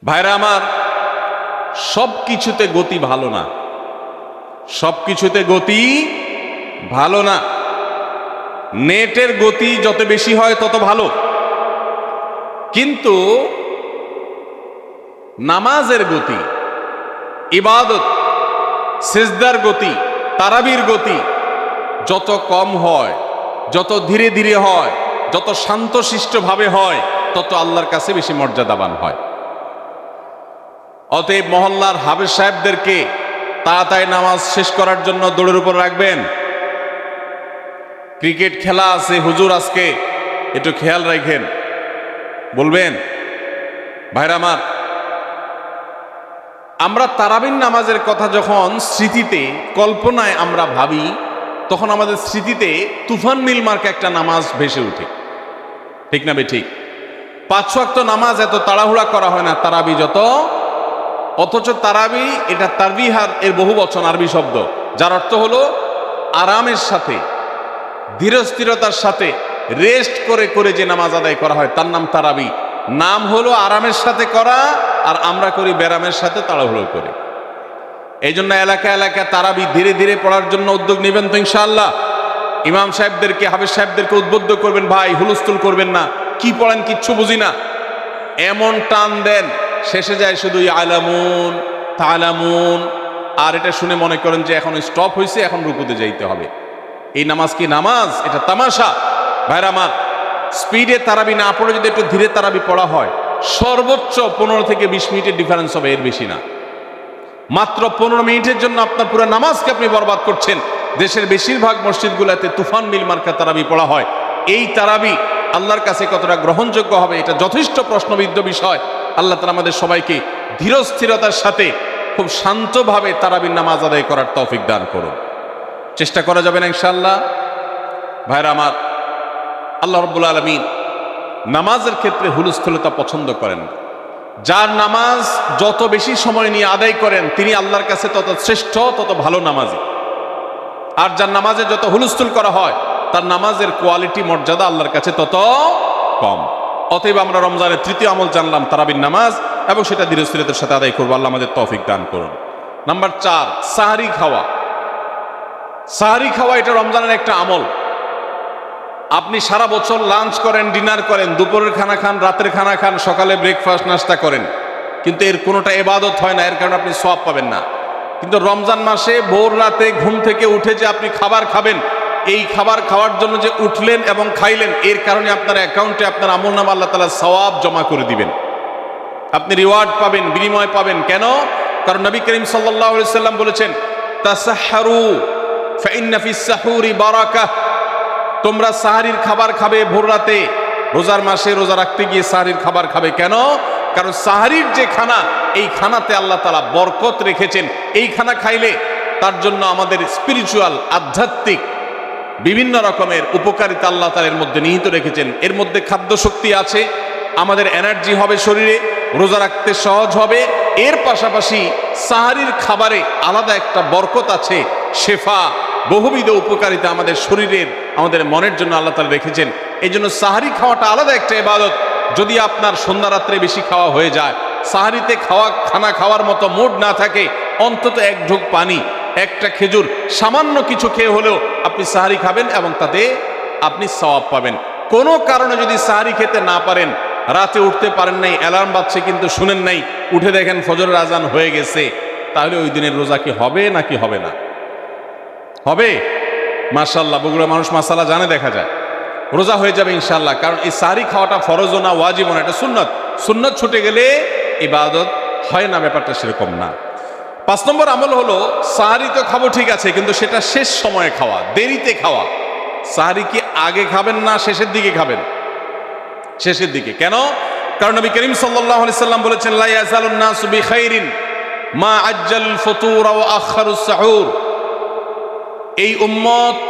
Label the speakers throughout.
Speaker 1: ভাইরা আমার, সব কিছুতে গতি ভালো না, সব কিছুতে গতি ভালো না। নেটের গতি যত বেশি হয় তত ভালো, কিন্তু নামাজের গতি, ইবাদত, সিজদার গতি, তারাবির গতি যত কম হয়, যত ধীরে ধীরে হয়, যত শান্তশিষ্টভাবে হয়, তত আল্লাহর কাছে বেশি মর্যাদাবান হয়। অতএব মহল্লার হাফেজ সাহেবদেরকে তাড়াতাড়ি নামাজ শেষ করার জন্য দৌড়ের উপর রাখবেন। ক্রিকেট খেলা আছে হুজুর, আজকে একটু খেয়াল রাখেন, বলবেন। ভাইরা আমার, আমরা তারাবির নামাজের কথা যখন স্মৃতিতে, কল্পনায় আমরা ভাবি, তখন আমাদের স্মৃতিতে তুফান মিল মার্কা একটা নামাজ ভেসে উঠে, ঠিক না বে ঠিক? 5 ওয়াক্ত নামাজ এত তাড়াহুড়া করা হয় না তারাবি যত, অথচ তারাবি এটা তারবিহার এর বহু বচন আরবি শব্দ, যার অর্থ হলো আরামের সাথে, ধীরস্থিরতার সাথে, রেস্ট করে করে যে নামাজ আদায় করা হয় তার নাম তারাবি। নাম হলো আরামের সাথে করা, আর আমরা করি ব্যারামের সাথে তাড়াহুড়ো করে। এই জন্য এলাকা এলাকায় তারাবি ধীরে ধীরে পড়ার জন্য উদ্যোগ নেবেন তো ইনশাআল্লাহ। ইমাম সাহেবদেরকে, হাফেজ সাহেবদেরকে উদ্বুদ্ধ করবেন, ভাই হুলস্থুল করবেন না, কি পড়েন কিচ্ছু বুঝি না, এমন টান দেন শেষে যায় শুধু আলামুন তালামুন, আর এটা শুনে মনে করেন যে এখন স্টপ হয়েছে, এখন রুকুতে যাইতে হবে। এই নামাজ কি নামাজ? এটা তামাশা। ভাইরা আমার, স্পিডে তারাবি না পড়ে যদি একটু ধীরে তারাবি পড়া হয়, সর্বোচ্চ 15 থেকে 20 মিনিটের ডিফারেন্স হবে, এর বেশি না। মাত্র 15 মিনিটের জন্য আপনার পুরো নামাজকে আপনি বরবাদ করছেন। দেশের বেশিরভাগ মসজিদগুলোতে তুফান মিল মার্কা তারাবি পড়া হয়। এই তারাবি আল্লাহর কাছে কতটা গ্রহণযোগ্য হবে, এটা যথেষ্ট প্রশ্নবিদ্ধ বিষয়। আল্লাহ তাআলা আমাদের সবাইকে ধীরস্থিরতার সাথে খুব শান্তভাবে তারাবির নামাজ আদায় করার তৌফিক দান করুন। চেষ্টা করা যাবে না ইনশাআল্লাহ। ভাইরা আমার, আল্লাহ রাব্বুল আলামিন নামাজের ক্ষেত্রে হুলস্থুলতা পছন্দ করেন না। যার নামাজ যত বেশি সময় নিয়ে আদায় করেন তিনি আল্লাহর কাছে তত শ্রেষ্ঠ, তত ভালো নামাজি। আর যার নামাজে যত হুলস্থুল করা হয় তার নামাজের কোয়ালিটি, মর্যাদা আল্লাহর কাছে তত কম। অতএব আমরা রমজানের তৃতীয় আমল জানলাম তারাবির নামাজ, এবং সেটা ধীরস্থিরতার সাথে আদায় করবো। আল্লাহ আমাদের তৌফিক দান করুন। নাম্বার 4, সাহরি খাওয়া। সাহরি খাওয়া এটা রমজানের একটা আমল। আপনি সারা বছর লাঞ্চ করেন, ডিনার করেন, দুপুরের খানা খান, রাতের খানা খান, সকালে ব্রেকফাস্ট নাস্তা করেন, কিন্তু এর কোনোটা ইবাদত হয় না, এর কারণে আপনি সওয়াব পাবেন না। কিন্তু রমজান মাসে ভোর রাতে ঘুম থেকে উঠে যে আপনি খাবার খাবেন, এই খাবার খাওয়ার জন্য যে উঠলেন এবং খাইলেন, এর কারণে আপনার অ্যাকাউন্টে আপনার আমলনামা আল্লাহ তাআলা সওয়াব জমা করে দিবেন। আপনি রিওয়ার্ড পাবেন, বিনিময় পাবেন। কেন? কারণ নবী করিম সাল্লাল্লাহু আলাইহি সাল্লাম বলেছেন, তাসাহহারু ফাইন্না ফিস সাহুরি বারাকাহ। তোমরা সাহরির খাবার খাবে ভোর রাতে, রোজার মাসে রোজা রাখতে গিয়ে সাহরির খাবার খাবে। কেন? কারণ সাহরির যে খানা, এই খানাতে আল্লাহ তাআলা বরকত রেখেছেন। এই খানা খাইলে তার জন্য আমাদের স্পিরিচুয়াল, আধ্যাত্মিক বিভিন্ন রকমের উপকারিতা আল্লাহ তাআলা এর মধ্যে নিহিত রেখেছেন। এর মধ্যে খাদ্য শক্তি আছে, আমাদের এনার্জি হবে শরীরে, রোজা রাখতে সহজ হবে। এর পাশাপাশি সাহরির খাবারে আলাদা একটা বরকত আছে, শেফা, বহুবিধ উপকারিতা আমাদের শরীরের, আমাদের মনের জন্য আল্লাহ তাআলা রেখেছেন। এই জন্য সাহরি খাওয়াটা আলাদা একটা ইবাদত। যদি আপনার সন্ধ্যা রাত্রে বেশি খাওয়া হয়ে যায়, সাহরিতে খানা খাওয়ার মতো মুড না থাকে, অন্তত এক ঢোক পানি, একটা খেজুর, সামান্য কিছু খেয়ে হলেও আপনি সাহরি খাবেন এবং তাতে আপনি সওয়াব পাবেন। কোনো কারণে যদি সাহরি খেতে না পারেন, রাতে উঠতে পারেন নাই, অ্যালার্ম বাজছে কিন্তু শুনেন নাই, উঠে দেখেন ফজরের আজান হয়ে গেছে, তাহলে ওই দিনের রোজা কি হবে নাকি হবে না? হবে। মাশাআল্লাহ, বগুড়া মানুষ মাসালা জানে, দেখা যায় রোজা হয়ে যাবে ইনশাআল্লাহ। কারণ এই সাহরি খাওয়াটা ফরজও না, ওয়াজিবও না, এটা সুন্নত। সুন্নত ছুটে গেলে ইবাদত হয় না, ব্যাপারটা সেরকম না। 5 নম্বর আমল হলো, সাহরি তো খাবো ঠিক আছে, কিন্তু সেটা শেষ সময়ে খাওয়া, দেরিতে খাওয়া। সাহরি কি আগে খাবেন না শেষের দিকে খাবেন? শেষের দিকে। কেন? কারণ নবী করিম সাল্লাল্লাহু আলাইহি সাল্লাম বলেছেন, লা ইয়াজালুন নাসু বিখাইরিন মা আজ্জালুল ফুতুর ওয়া আখারুস সাহুর। এই উম্মত,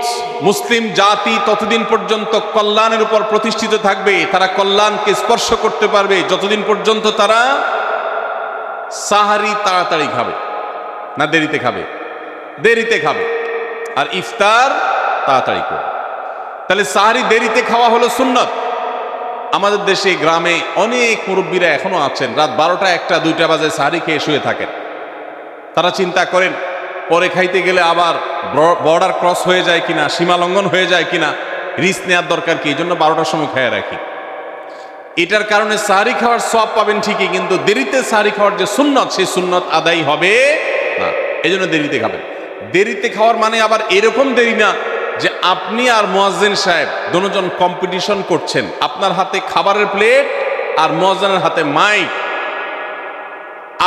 Speaker 1: মুসলিম জাতি ততদিন পর্যন্ত কল্যাণের উপর প্রতিষ্ঠিত থাকবে, তারা কল্যাণকে স্পর্শ করতে পারবে যতদিন পর্যন্ত তারা সাহারি তাড়াতাড়ি খাবে না দেরিতে খাবে? দেরিতে খাবে। আর ইফতার তাড়াতাড়ি করবে। তাহলে সাহারি দেরিতে খাওয়া হলো সুন্নত, আমাদের দেশে গ্রামে অনেক মুরব্বীরা এখনো আছেন, রাত 12টা 1টা 2টা বাজে সাহারি খেয়ে শুয়ে থাকেন। তারা চিন্তা করেন পরে খাইতে গেলে আবার বর্ডার ক্রস হয়ে যায় কিনা, সীমা লঙ্ঘন হয়ে যায় কিনা, রিস্ক নেওয়ার দরকার কি, এই জন্য 12টার সময় খেয়ে রাখি। এটার কারণে সাহারি খাওয়ার সওয়াব পাবেন ঠিকই, কিন্তু দেরিতে সাহারি খাওয়ার যে সুন্নত, সেই সুন্নত আদায় হবে না। এই জন্য দেরিতে খাবেন। দেরিতে খাওয়ার মানে আবার এরকম দেরি না যে আপনি আর মুয়াজ্জিন সাহেব দুজন কম্পিটিশন করছেন, আপনার হাতে খাবারের প্লেট আর মুয়াজ্জিনের হাতে মাইক,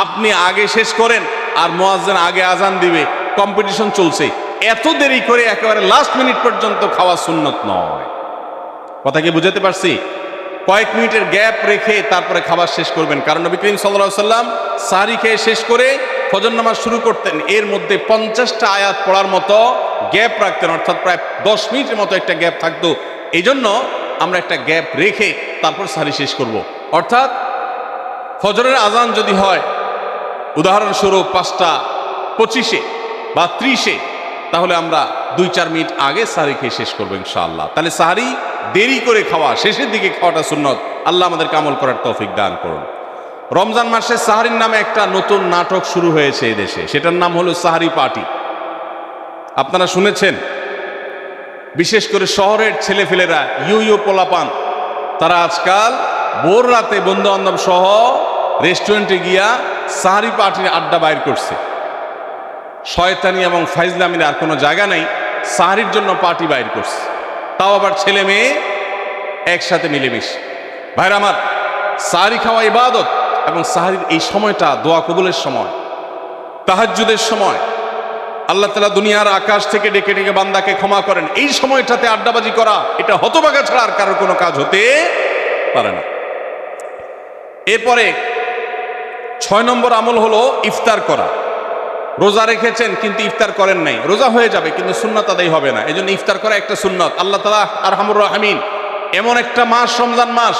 Speaker 1: আপনি আগে শেষ করেন আর মুয়াজ্জিন আগে আজান দিবে, কম্পিটিশন চলছে। এত দেরি করে একেবারে লাস্ট মিনিট পর্যন্ত খাওয়া সুন্নত নয়। কথা কি বুঝাতে পারছি? কয়েক মিনিটের গ্যাপ রেখে তারপরে খাবার শেষ করবেন। কারণ নবী করিম সাল্লাল্লাহু আলাইহি ওয়াসাল্লাম সাহরি খেয়ে শেষ করে ফজর নামাজ শুরু করতেন, এর মধ্যে 50টা আয়াত পড়ার মতো গ্যাপ রাখতেন, অর্থাৎ প্রায় 10 মিনিটের মতো একটা গ্যাপ থাকতো। এই জন্য আমরা একটা গ্যাপ রেখে তারপর সাহরি শেষ করব। অর্থাৎ ফজরের আজান যদি হয় উদাহরণস্বরূপ 5টা 25-এ বা 30-এ, তাহলে আমরা 2-4 মিনিট আগে সাহরি খেয়ে শেষ করবো ইনশাআল্লাহ। তাহলে সাহরি দেরি করে খাওয়া, শেষের দিকে খাওয়াটা সুন্নত। আল্লাহ আমাদেরকে আমল করার তৌফিক দান করুন। রমজান মাসে সাহরির নামে একটা নতুন নাটক শুরু হয়েছে এই দেশে, সেটার নাম হলো সাহরি পার্টি। আপনারা শুনেছেন, বিশেষ করে শহরের ছেলেফেলেরা, ইউ পোলাপান, তারা আজকাল ভোর রাতে বন্ধু বান্ধব সহ রেস্টুরেন্টে গিয়া সাহরি পার্টির আড্ডা বাইর করছে। শয়তানি এবং ফাইজলামির আর কোনো জায়গা নাই, সাহরির জন্য পার্টি বাইর করছে, তাও আবার ছেলে মেয়ে একসাথে মিলেমিশে। ভাইরা আমার, সাহরি খাওয়া ইবাদত, এবং সাহরির এই সময়টা দোয়া কবুলের সময়, তাহাজ্জুদের সময়। আল্লাহ তাআলা দুনিয়ার আকাশ থেকে ডেকে ডেকে বান্দাকে ক্ষমা করেন। এই সময়টাতে আড্ডাবাজি করা, এটা হতভাগা ছাড়া আর কারোর কোনো কাজ হতে পারে না। এরপরে 6 নম্বর আমল হলো ইফতার করা। রোজা রেখেছেন কিন্তু ইফতার করেন নাই, রোজা হয়ে যাবে কিন্তু সুন্নাত আদায় হবে না। এই জন্য ইফতার করা একটা সুন্নাত। আল্লাহ তাআলা আরহামুর রাহিমিন, এমন একটা মাস রমজান মাস,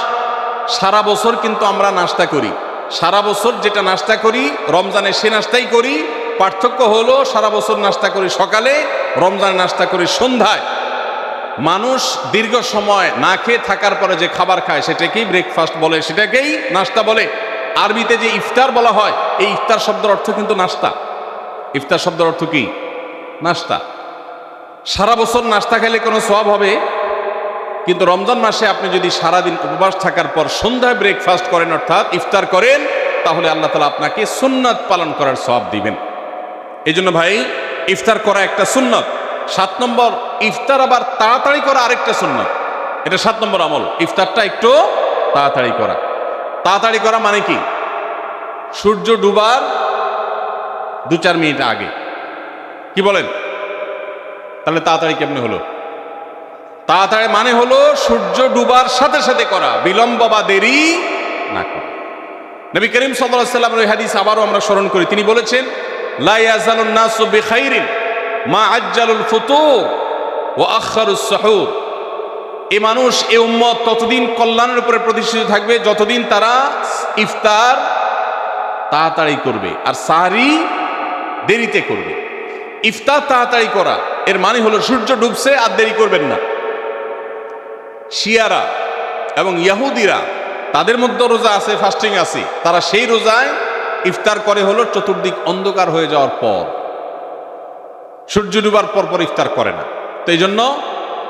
Speaker 1: সারা বছর কিন্তু আমরা নাস্তা করি। সারা বছর যেটা নাস্তা করি রমজানে সে নাস্তাই করি, পার্থক্য হলো সারা বছর নাস্তা করি সকালে, রমজানে নাস্তা করি সন্ধ্যায়। মানুষ দীর্ঘ সময় না খেয়ে থাকার পরে যে খাবার খায় সেটাকেই ব্রেকফাস্ট বলে, সেটাকেই নাস্তা বলে। আরবিতে যে ইফতার বলা হয়, এই ইফতার শব্দের অর্থ কিন্তু নাস্তা। ইফতার শব্দের অর্থ কি? নাস্তা। সারা বছর নাস্তা খেলে কোনো সওয়াব হবে, কিন্তু রমজান মাসে আপনি যদি সারাদিন উপবাস থাকার পর সন্ধ্যায় ব্রেকফাস্ট করেন, অর্থাৎ ইফতার করেন, তাহলে আল্লাহ তাআলা আপনাকে সুন্নাত পালন করার সওয়াব দিবেন। এই জন্য ভাই, ইফতার করা একটা সুন্নাত। 7 নম্বর, ইফতার আবার তাড়াতাড়ি করা আরেকটা সুন্নাত। এটা 7 নম্বর আমল, ইফতারটা একটু তাড়াতাড়ি করা। তাড়াতাড়ি করা মানে কি? সূর্য ডুবার 2-4 মিনিট আগে। কি বলেন? তাহলে তাড়াতাড়ি কেমনে হলো? তাড়াতাড়ি মানে হলো সূর্য ডুবার সাথে সাথে করা, বিলম্ব বা দেরি না করা। নবী করিম সাল্লাল্লাহু আলাইহি ওয়াসাল্লামের এই হাদিস আবারও আমরা স্মরণ করি। তিনি বলেছেন, লা ইয়াজালুন নাসু বিখাইরিন মা আজ্জালুল ফুতুর ওয়া আখারুস সুহুর। এই মানুষ, এই উম্মত ততদিন কল্যাণের উপরে প্রতিষ্ঠিত থাকবে যতদিন তারা ইফতার তাড়াতাড়ি করবে আর সাহরি দেরিতে করবে। ইফতার তাড়াতাড়ি করা এর মানে হলো সূর্য ডুবছে আর দেরি করবেন না। শিয়ারা এবং ইহুদিরা, তাদের মধ্যে রোজা আছে, ফাস্টিং আছে, তারা সেই রোজায় ইফতার করে হলো চতুর্দিক অন্ধকার হয়ে যাওয়ার পর, সূর্য ডুবার পর পর ইফতার করে না। তো এই জন্য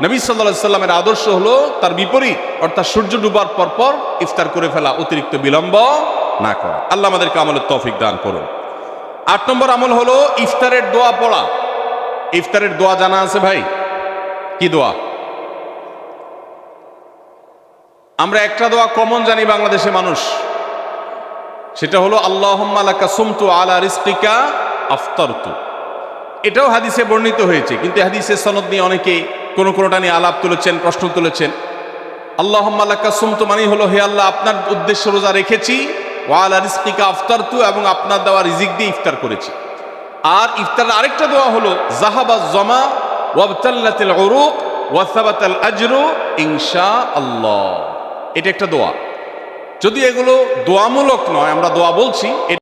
Speaker 1: নবী সাল্লাল্লাহু আলাইহি সাল্লামের আদর্শ হলো তার বিপরীত, অর্থাৎ সূর্য ডুবার পর পর ইফতার করে ফেলা, অতিরিক্ত বিলম্ব না করা। আল্লাহ আমাদেরকে আমলের তৌফিক দান করুন। 8 নম্বর আমল হলো ইফতারের দোয়া পড়া। ইফতারের দোয়া জানা আছে ভাই? কি দোয়া? আমরা একটা দোয়া কমন জানি বাংলাদেশের মানুষ, সেটা হলো আল্লাহুম্মা লাকা সুমতু আলা রিজকিকা আফতারতু। এটাও হাদিসে বর্ণিত হয়েছে, কিন্তু হাদিসের সনদ নিয়ে অনেকে কোনোটা নিয়ে আলাপ তুলেছেন, প্রশ্ন তুলেছেন। আল্লাহুম্মা লাকা সুমতু মানে হলো, হে আল্লাহ, আপনার উদ্দেশ্যে রোজা রেখেছি, ওয়া আলা রিজকিকা আফতারতু, এবং আপনার দেওয়া রিজিক দিয়ে ইফতার করেছি। আর ইফতারের আরেকটা দোয়া হলো যাহাবাজ জামা ওয়াবতাল্লাতিল উরুক ওয়া সাবাতাল আজরু ইনশাআল্লাহ। এটা একটা দোয়া। যদি এগুলো দোয়ামূলক নয়, আমরা দোয়া বলছি।